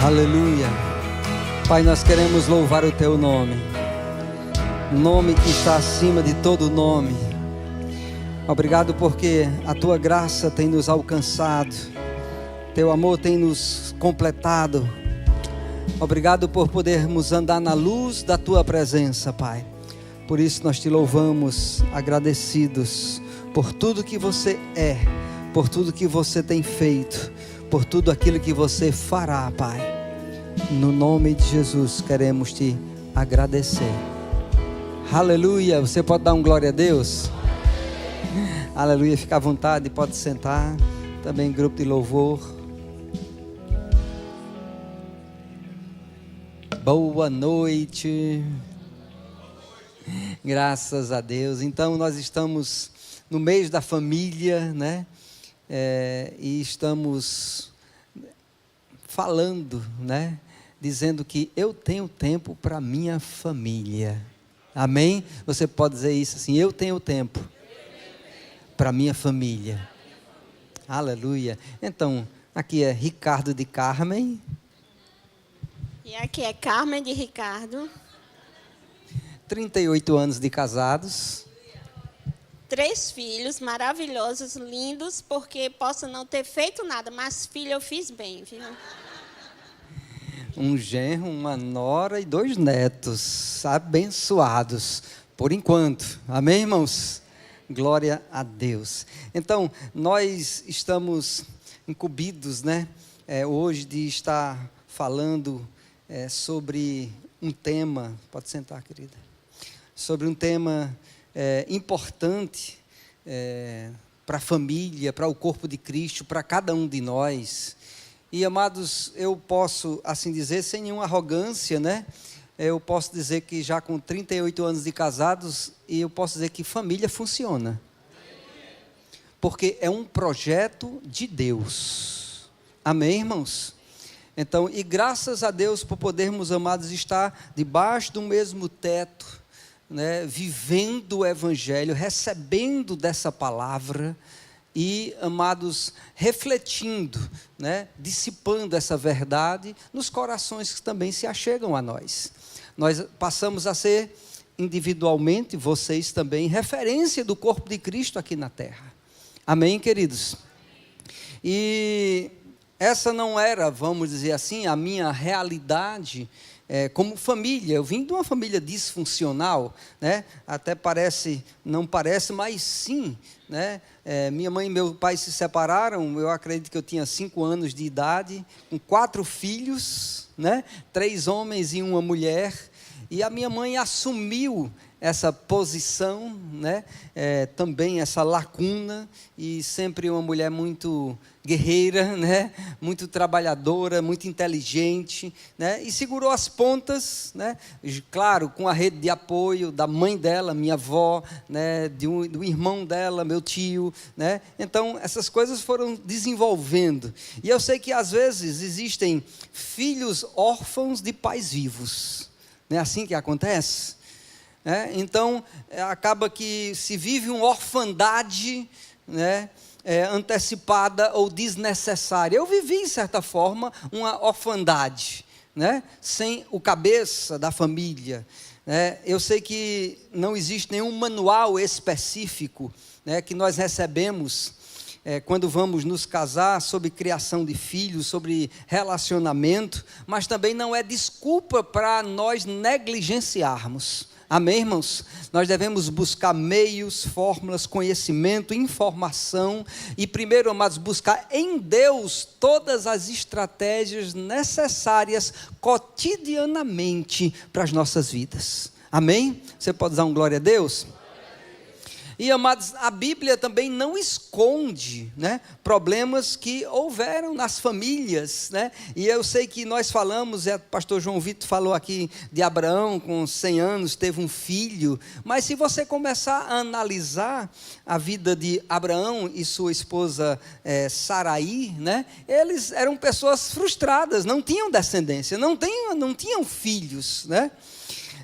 Aleluia. Pai, nós queremos louvar o Teu nome, nome que está acima de todo nome. Obrigado porque a Tua graça tem nos alcançado, Teu amor tem nos completado. Obrigado por podermos andar na luz da Tua presença, Pai. Por isso nós Te louvamos, agradecidos por tudo que Você é, por tudo que Você tem feito, por tudo aquilo que Você fará, Pai. No nome de Jesus queremos Te agradecer. Aleluia. Você pode dar um glória a Deus? Aleluia. Fica à vontade, pode sentar. Também grupo de louvor. Boa noite. Graças a Deus. Então nós estamos no mês da família, né? E estamos falando, né? Dizendo que eu tenho tempo para minha família. Amém? Você pode dizer isso assim: eu tenho tempo para minha família. Aleluia. Então, aqui é Ricardo de Carmen. E aqui é Carmen de Ricardo. 38 anos de casados. 3 filhos maravilhosos, lindos, porque posso não ter feito nada, mas filho eu fiz bem, viu? Um genro, uma nora e 2 netos, abençoados, por enquanto. Amém, irmãos? Glória a Deus. Então, nós estamos incumbidos, né? Hoje de estar falando sobre um tema, pode sentar, querida, sobre um tema importante para a família, para o corpo de Cristo, para cada um de nós. E, amados, eu posso assim dizer, sem nenhuma arrogância, né? Eu posso dizer que já com 38 anos de casados, e eu posso dizer que família funciona. Porque é um projeto de Deus. Amém, irmãos? Então, e graças a Deus por podermos, amados, estar debaixo do mesmo teto, né? Vivendo o Evangelho, recebendo dessa palavra, e, amados, refletindo, né, dissipando essa verdade nos corações que também se achegam a nós. Nós passamos a ser individualmente, vocês também, referência do corpo de Cristo aqui na terra. Amém, queridos? E essa não era, vamos dizer assim, a minha realidade como família. Eu vim de uma família disfuncional, né? Até não parece, mas sim, né? Minha mãe e meu pai se separaram, eu acredito que eu tinha 5 anos de idade, com 4 filhos, né? 3 homens e 1 mulher, e a minha mãe assumiu essa posição, né? Também essa lacuna, e sempre uma mulher muito guerreira, né? Muito trabalhadora, muito inteligente, né? E segurou as pontas, né? Claro, com a rede de apoio da mãe dela, minha avó, né? Do irmão dela, meu tio, né? Então essas coisas foram desenvolvendo, e eu sei que às vezes existem filhos órfãos de pais vivos, não é assim que acontece? Então, acaba que se vive uma orfandade, né, antecipada ou desnecessária. Eu vivi, de certa forma, uma orfandade, né, sem o cabeça da família. Eu sei que não existe nenhum manual específico, né, que nós recebemos quando vamos nos casar, sobre criação de filhos, sobre relacionamento, mas também não é desculpa para nós negligenciarmos. Amém, irmãos? Nós devemos buscar meios, fórmulas, conhecimento, informação, e primeiro, amados, buscar em Deus todas as estratégias necessárias cotidianamente para as nossas vidas. Amém? Você pode dar um glória a Deus? E, amados, a Bíblia também não esconde, né, problemas que houveram nas famílias, né? E eu sei que nós falamos, o pastor João Vitor falou aqui de Abraão, com 100 anos, teve um filho, mas se você começar a analisar a vida de Abraão e sua esposa Saraí, né, eles eram pessoas frustradas, não tinham descendência, não tinham filhos, né?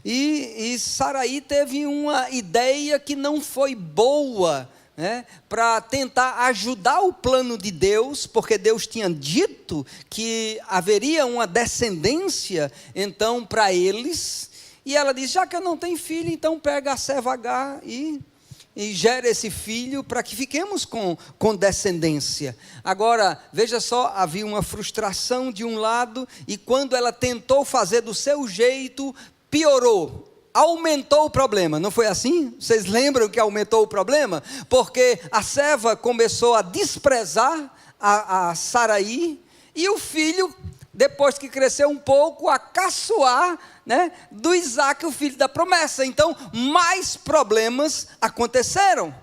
E Saraí teve uma ideia que não foi boa, né, para tentar ajudar o plano de Deus, porque Deus tinha dito que haveria uma descendência, então, para eles. E ela diz: já que eu não tenho filho, então pega a serva Agar e gera esse filho para que fiquemos com descendência. Agora, veja só, havia uma frustração de um lado, e quando ela tentou fazer do seu jeito, piorou. Aumentou o problema, não foi assim? Vocês lembram que aumentou o problema? Porque a serva começou a desprezar a Saraí, e o filho, depois que cresceu um pouco, a caçoar, né, do Isaac, o filho da promessa. Então, mais problemas aconteceram.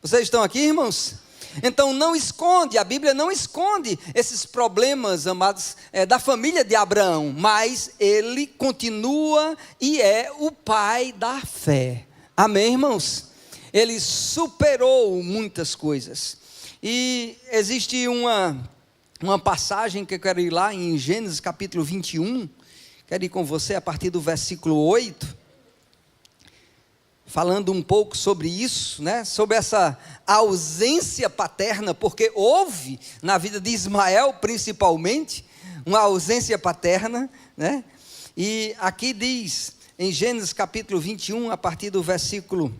Vocês estão aqui, irmãos? Então, não esconde, a Bíblia não esconde esses problemas, amados, da família de Abraão, mas ele continua e é o pai da fé. Amém, irmãos? Ele superou muitas coisas. E existe uma passagem que eu quero ir lá em Gênesis capítulo 21, quero ir com você a partir do versículo 8, falando um pouco sobre isso, né? Sobre essa ausência paterna, porque houve na vida de Ismael principalmente uma ausência paterna, né? E aqui diz em Gênesis capítulo 21, a partir do versículo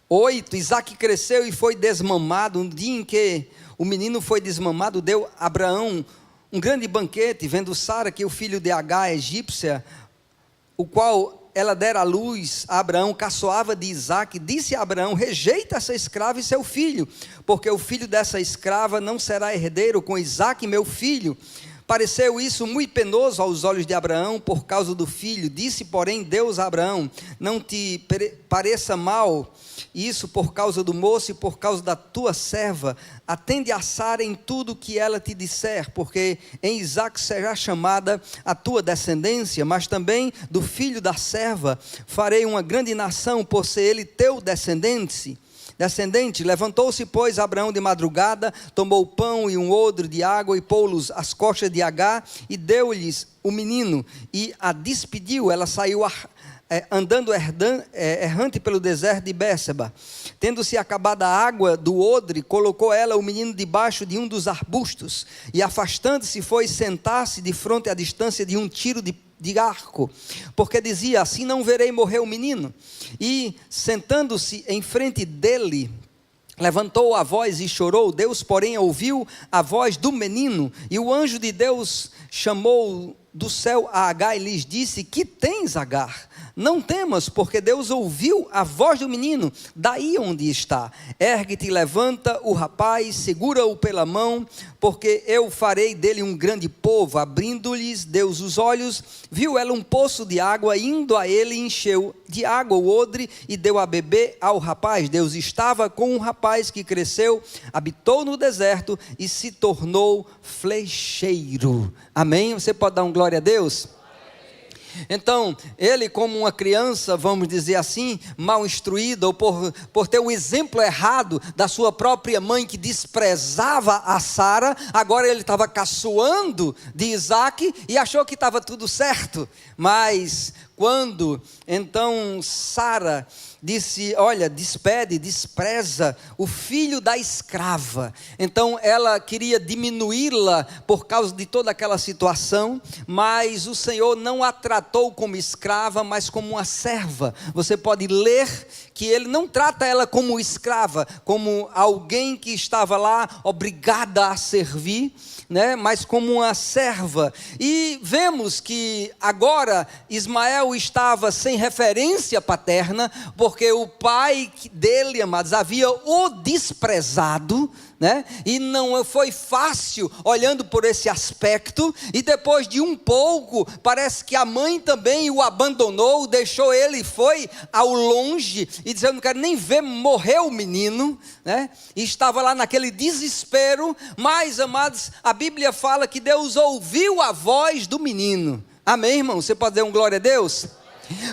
8, Isaac cresceu e foi desmamado. No dia em que o menino foi desmamado, deu Abraão um grande banquete, vendo Sara que o filho de Agar, egípcia, o qual ela dera à luz a Abraão, caçoava de Isaac. Disse a Abraão: rejeita essa escrava e seu filho, porque o filho dessa escrava não será herdeiro com Isaac, meu filho. Pareceu isso muito penoso aos olhos de Abraão por causa do filho. Disse, porém, Deus a Abraão: não te pareça mal isso por causa do moço e por causa da tua serva. Atende a Sara em tudo que ela te disser, porque em Isaac será chamada a tua descendência, mas também do filho da serva farei uma grande nação, por ser ele teu descendente. Levantou-se, pois, Abraão de madrugada, tomou pão e um odre de água e pô-los às costas de Agar e deu-lhes o menino e a despediu. Ela saiu andando errante pelo deserto de Bérseba. Tendo-se acabado a água do odre, colocou ela o menino debaixo de um dos arbustos e, afastando-se, foi sentar-se de fronte à distância de um tiro de arco, porque dizia: assim não verei morrer o menino. E sentando-se em frente dele, levantou a voz e chorou. Deus, porém, ouviu a voz do menino, e o anjo de Deus chamou do céu a Agar e lhes disse: que tens, Agar? Não temas, porque Deus ouviu a voz do menino, daí onde está. Ergue-te e levanta o rapaz, segura-o pela mão, porque eu farei dele um grande povo. Abrindo-lhes Deus os olhos, viu ela um poço de água, indo a ele, encheu de água o odre e deu a beber ao rapaz. Deus estava com um rapaz que cresceu, habitou no deserto e se tornou flecheiro. Amém? Você pode dar um glória a Deus? Então, ele, como uma criança, vamos dizer assim, mal instruída, ou por ter um exemplo errado da sua própria mãe, que desprezava a Sara, agora ele estava caçoando de Isaac e achou que estava tudo certo. Mas quando então Sara disse: olha, despreza o filho da escrava. Então ela queria diminuí-la por causa de toda aquela situação, mas o Senhor não a tratou como escrava, mas como uma serva. Você pode ler que ele não trata ela como escrava, como alguém que estava lá obrigada a servir, né, mas como uma serva. E vemos que agora Ismael estava sem referência paterna, porque o pai dele, amados, havia o desprezado, né? E não foi fácil olhando por esse aspecto. E depois de um pouco, parece que a mãe também o abandonou, deixou ele e foi ao longe, e dizendo: não quero nem ver morrer o menino, né? E estava lá naquele desespero. Mas, amados, a Bíblia fala que Deus ouviu a voz do menino. Amém, irmão? Você pode dizer um glória a Deus?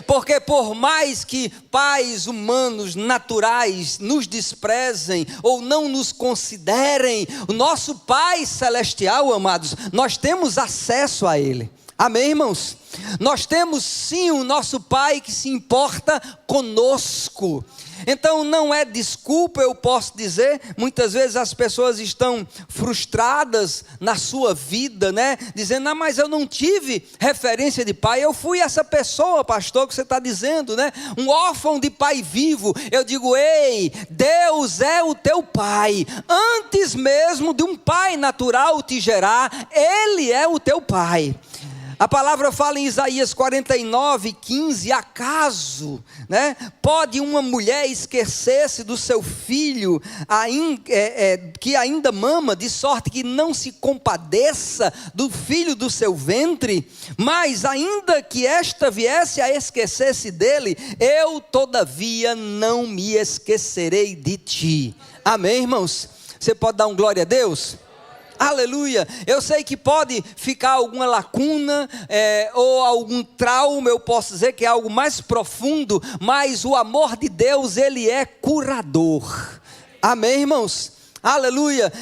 Porque por mais que pais humanos naturais nos desprezem ou não nos considerem, o nosso Pai Celestial, amados, nós temos acesso a Ele. Amém, irmãos? Nós temos sim o nosso Pai que se importa conosco. Então não é desculpa, eu posso dizer. Muitas vezes as pessoas estão frustradas na sua vida, né? Dizendo, mas eu não tive referência de pai. Eu fui essa pessoa, pastor, que você está dizendo, né? Um órfão de pai vivo. Eu digo, ei, Deus é o teu pai. Antes mesmo de um pai natural te gerar, Ele é o teu pai. A palavra fala em Isaías 49:15, acaso, né, pode uma mulher esquecer-se do seu filho, que ainda mama, de sorte que não se compadeça do filho do seu ventre? Mas ainda que esta viesse a esquecer-se dele, eu todavia não me esquecerei de ti. Amém, irmãos? Você pode dar um glória a Deus? Aleluia. Eu sei que pode ficar alguma lacuna ou algum trauma, eu posso dizer que é algo mais profundo, mas o amor de Deus, Ele é curador. Amém, irmãos? Aleluia.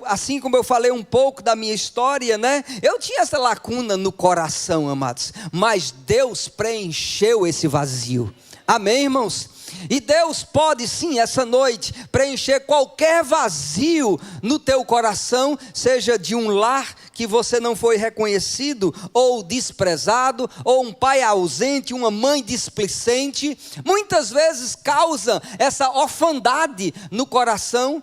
Assim como eu falei um pouco da minha história, né? Eu tinha essa lacuna no coração, amados, mas Deus preencheu esse vazio. Amém, irmãos? E Deus pode sim, essa noite, preencher qualquer vazio no teu coração, seja de um lar que você não foi reconhecido, ou desprezado, ou um pai ausente, uma mãe displicente. Muitas vezes causa essa orfandade no coração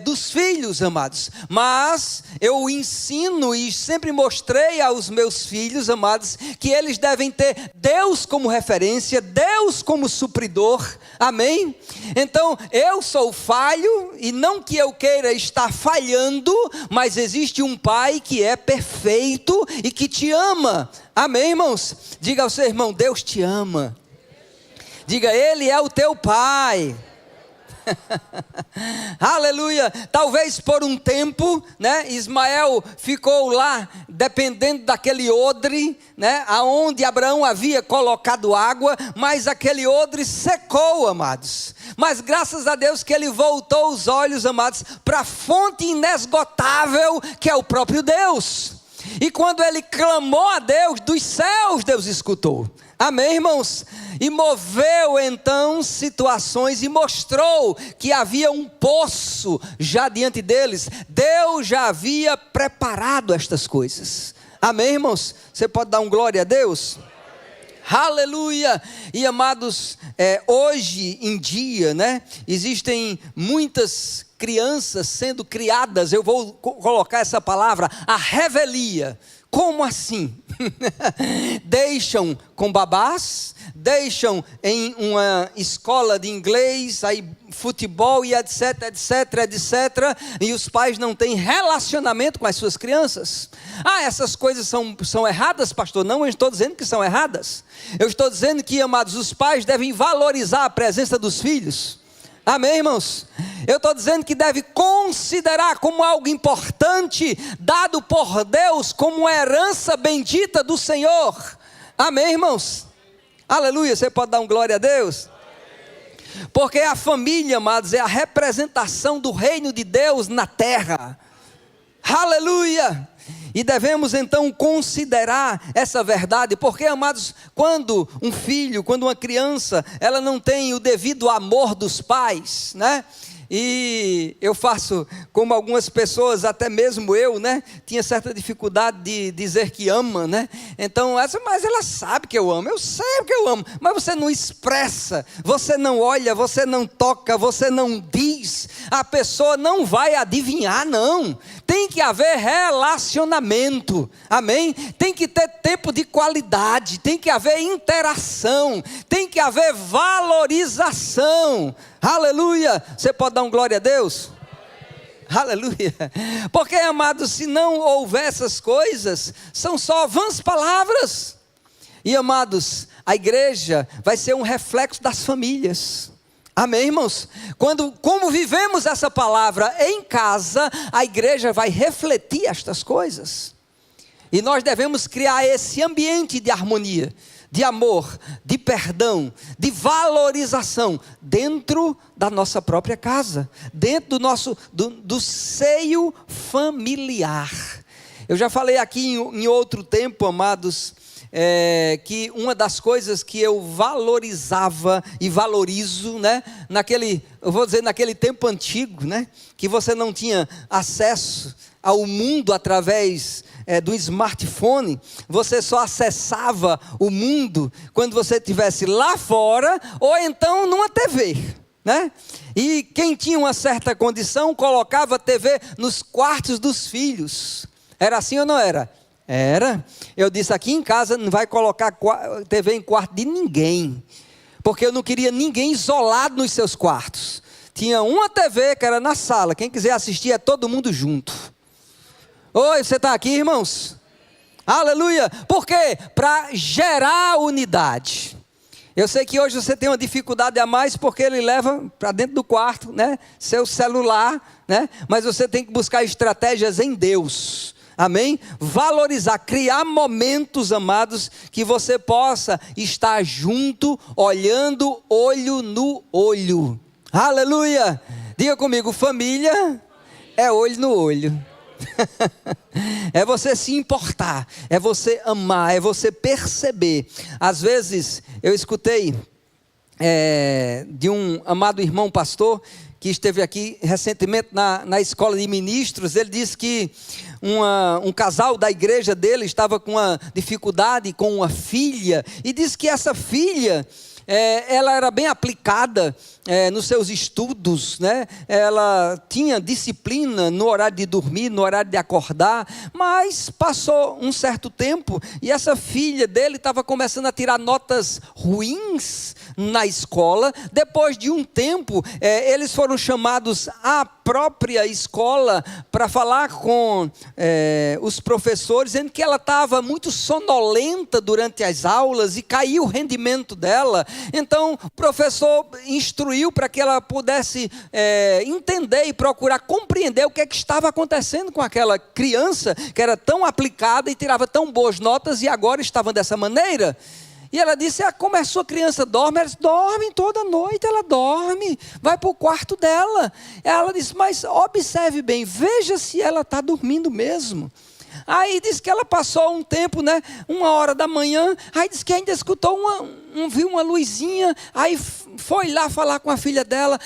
dos filhos, amados. Mas eu ensino e sempre mostrei aos meus filhos, amados, que eles devem ter Deus como referência, Deus como supridor. Amém? Então eu sou falho, e não que eu queira estar falhando, mas existe um pai que é perfeito e que te ama. Amém, irmãos? Diga ao seu irmão, Deus te ama. Diga, Ele é o teu pai. Aleluia. Talvez por um tempo, né, Ismael ficou lá dependendo daquele odre, né, aonde Abraão havia colocado água, mas aquele odre secou, amados. Mas graças a Deus que ele voltou os olhos, amados, para a fonte inesgotável que é o próprio Deus. E quando ele clamou a Deus, dos céus Deus escutou. Amém, irmãos? E moveu então situações e mostrou que havia um poço já diante deles. Deus já havia preparado estas coisas. Amém, irmãos? Você pode dar um glória a Deus? Aleluia! E amados, hoje em dia, né, existem muitas crianças sendo criadas, eu vou colocar essa palavra, a revelia. Como assim? Deixam com babás, deixam em uma escola de inglês, aí futebol e etc, etc, etc, e os pais não têm relacionamento com as suas crianças. Essas coisas são erradas, pastor? Não, eu estou dizendo que são erradas. Eu estou dizendo que, amados, os pais devem valorizar a presença dos filhos. Amém, irmãos? Eu estou dizendo que deve considerar como algo importante, dado por Deus, como uma herança bendita do Senhor. Amém, irmãos? Aleluia, você pode dar um glória a Deus? Porque a família, amados, é a representação do reino de Deus na terra. Aleluia! E devemos então considerar essa verdade, porque, amados, quando um filho, quando uma criança, ela não tem o devido amor dos pais, né? E eu faço como algumas pessoas, até mesmo eu, né? Tinha certa dificuldade de dizer que ama, né? Então, mas ela sabe que eu amo, eu sei que eu amo, mas você não expressa, você não olha, você não toca, você não diz, a pessoa não vai adivinhar, não. Tem que haver relacionamento, amém? Tem que ter tempo de qualidade, tem que haver interação, tem que haver valorização. Aleluia, você pode dar um glória a Deus? Aleluia, porque, amados, se não houver essas coisas, são só vãs palavras. E, amados, a igreja vai ser um reflexo das famílias. Amém, irmãos? Como vivemos essa palavra em casa, a igreja vai refletir estas coisas. E nós devemos criar esse ambiente de harmonia, de amor, de perdão, de valorização dentro da nossa própria casa, dentro do seio familiar. Eu já falei aqui em outro tempo, amados, que uma das coisas que eu valorizava e valorizo, né, naquele tempo antigo, né, que você não tinha acesso ao mundo através do smartphone, você só acessava o mundo quando você estivesse lá fora, ou então numa TV, né? E quem tinha uma certa condição, colocava a TV nos quartos dos filhos. Era assim ou não era? Era. Eu disse, aqui em casa não vai colocar TV em quarto de ninguém, porque eu não queria ninguém isolado nos seus quartos. Tinha uma TV que era na sala, quem quiser assistir é todo mundo junto. Oi, você está aqui, irmãos? Aleluia! Por quê? Para gerar unidade. Eu sei que hoje você tem uma dificuldade a mais, porque ele leva para dentro do quarto, né, seu celular, né, mas você tem que buscar estratégias em Deus. Amém? Valorizar, criar momentos, amados, que você possa estar junto, olhando olho no olho. Aleluia! Diga comigo, família é olho no olho. É você se importar, é você amar, é você perceber. Às vezes eu escutei de um amado irmão pastor que esteve aqui recentemente na escola de ministros. Ele disse que um casal da igreja dele estava com uma dificuldade com uma filha, e disse que essa filha, ela era bem aplicada nos seus estudos, né? Ela tinha disciplina no horário de dormir, no horário de acordar, mas passou um certo tempo e essa filha dele estava começando a tirar notas ruins na escola. Depois de um tempo, eles foram chamados à própria escola para falar com os professores, dizendo que ela estava muito sonolenta durante as aulas e caiu o rendimento dela. Então o professor instruiu para que ela pudesse entender e procurar compreender o que estava acontecendo com aquela criança que era tão aplicada e tirava tão boas notas e agora estava dessa maneira. E ela disse, como a sua criança dorme? Ela disse, dorme toda noite, ela dorme, vai para o quarto dela. Ela disse, mas observe bem, veja se ela está dormindo mesmo. Aí disse que ela passou um tempo, né, 1h da manhã, aí disse que ainda escutou viu uma luzinha, aí foi lá falar com a filha dela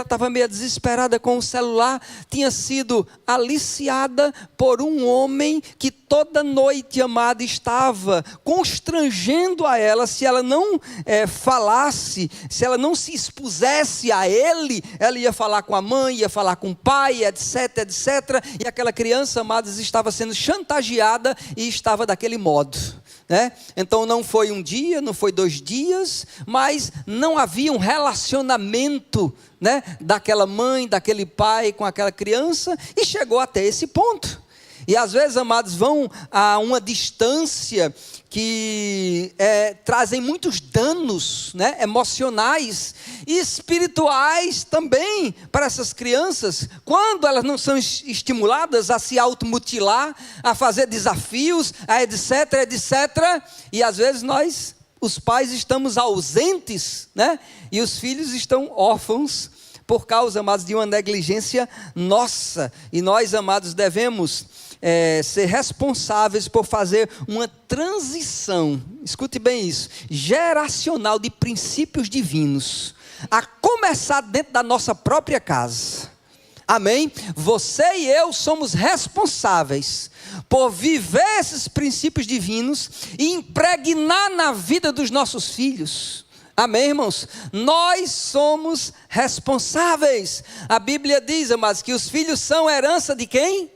estava meio desesperada com o celular, tinha sido aliciada por um homem que toda noite, amada, estava constrangendo a ela. Se ela não falasse, se ela não se expusesse a ele, ela ia falar com a mãe, ia falar com o pai, etc, etc, e aquela criança, amadas, estava sendo chantageada e estava daquele modo, né? Então não foi um dia, não foi 2 dias, mas não havia um relacionamento, né, daquela mãe, daquele pai com aquela criança, e chegou até esse ponto. E às vezes, amados, vão a uma distância que trazem muitos danos, né, emocionais e espirituais também para essas crianças, quando elas não são estimuladas a se automutilar, a fazer desafios, a etc, etc. E às vezes nós, os pais, estamos ausentes, né, e os filhos estão órfãos por causa, amados, de uma negligência nossa. E nós, amados, devemos ser responsáveis por fazer uma transição, escute bem isso, geracional de princípios divinos, a começar dentro da nossa própria casa. Amém? Você e eu somos responsáveis por viver esses princípios divinos e impregnar na vida dos nossos filhos. Amém, irmãos? Nós somos responsáveis. A Bíblia diz, amados, que os filhos são herança de quem?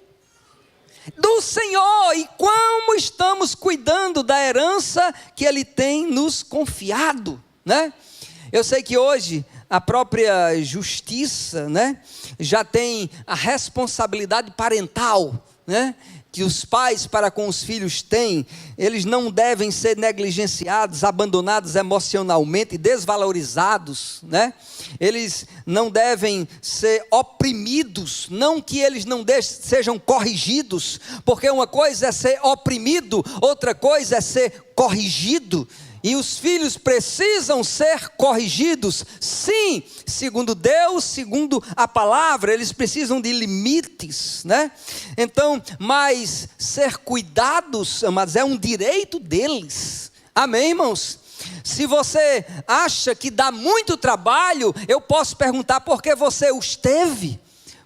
Do Senhor. E como estamos cuidando da herança que Ele tem nos confiado, né? Eu sei que hoje a própria justiça, né, já tem a responsabilidade parental, né, que os pais para com os filhos têm. Eles não devem ser negligenciados, abandonados emocionalmente, desvalorizados, né? Eles não devem ser oprimidos, não que eles não sejam corrigidos, porque uma coisa é ser oprimido, outra coisa é ser corrigido. E os filhos precisam ser corrigidos, sim, segundo Deus, segundo a palavra, eles precisam de limites, né? Então, mas ser cuidados, amados, é um direito deles. Amém, irmãos? Se você acha que dá muito trabalho, eu posso perguntar por que você os teve?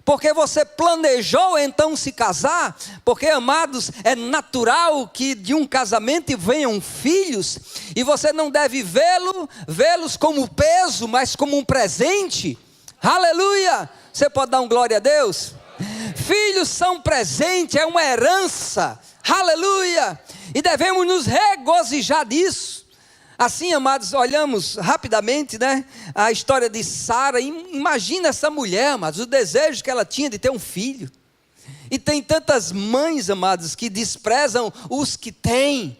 Porque você planejou então se casar? Porque, amados, é natural que de um casamento venham filhos, e você não deve vê-los como peso, mas como um presente. Aleluia! Você pode dar um glória a Deus? Filhos são presente, é uma herança. Aleluia! E devemos nos regozijar disso. Assim, amados, olhamos rapidamente, né, a história de Sara. Imagina essa mulher, amados, o desejo que ela tinha de ter um filho. E tem tantas mães, amados, que desprezam os que têm.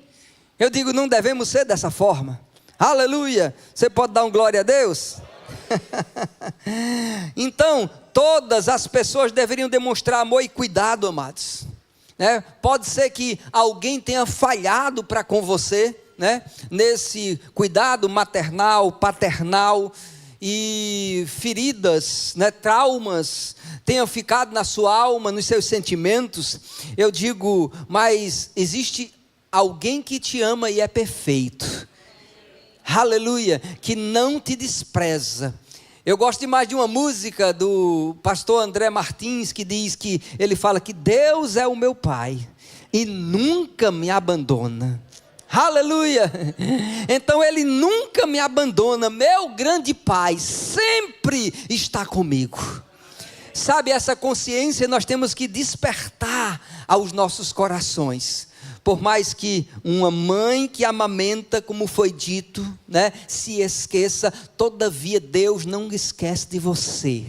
Eu digo, não devemos ser dessa forma. Aleluia! Você pode dar um glória a Deus? Então, todas as pessoas deveriam demonstrar amor e cuidado, amados, né? Pode ser que alguém tenha falhado para com você, né, nesse cuidado maternal, paternal, e feridas, né, traumas tenham ficado na sua alma, nos seus sentimentos. Eu digo, mas existe alguém que te ama e é perfeito, aleluia, que não te despreza. Eu gosto demais de uma música do pastor André Martins, que diz que ele fala que Deus é o meu Pai e nunca me abandona. Aleluia! Então Ele nunca me abandona, meu grande Pai sempre está comigo. Sabe, essa consciência nós temos que despertar aos nossos corações. Por mais que uma mãe que amamenta, como foi dito, né, se esqueça, todavia Deus não esquece de você.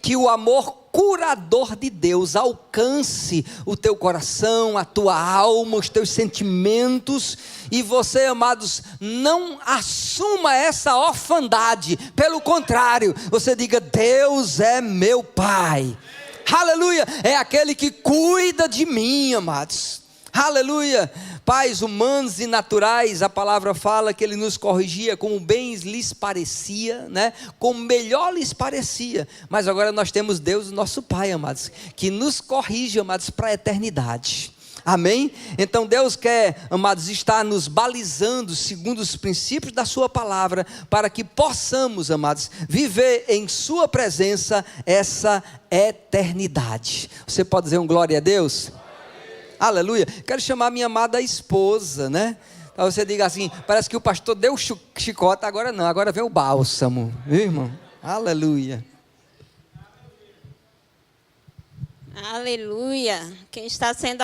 Que o amor curador de Deus alcance o teu coração, a tua alma, os teus sentimentos, e você, amados, não assuma essa orfandade. Pelo contrário, você diga, Deus é meu Pai. Aleluia, é aquele que cuida de mim, amados. Aleluia. Pais humanos e naturais, a palavra fala que Ele nos corrigia como bem lhes parecia, né? Como melhor lhes parecia. Mas agora nós temos Deus, o nosso Pai, amados, que nos corrige, amados, para a eternidade. Amém? Então Deus quer, amados, estar nos balizando segundo os princípios da sua palavra, para que possamos, amados, viver em sua presença essa eternidade. Você pode dizer um glória a Deus? Aleluia. Quero chamar minha amada esposa, né? Então você diga assim, parece que o pastor deu chicote, agora não, agora vem o bálsamo, viu, irmão? Aleluia. Aleluia. Quem está sendo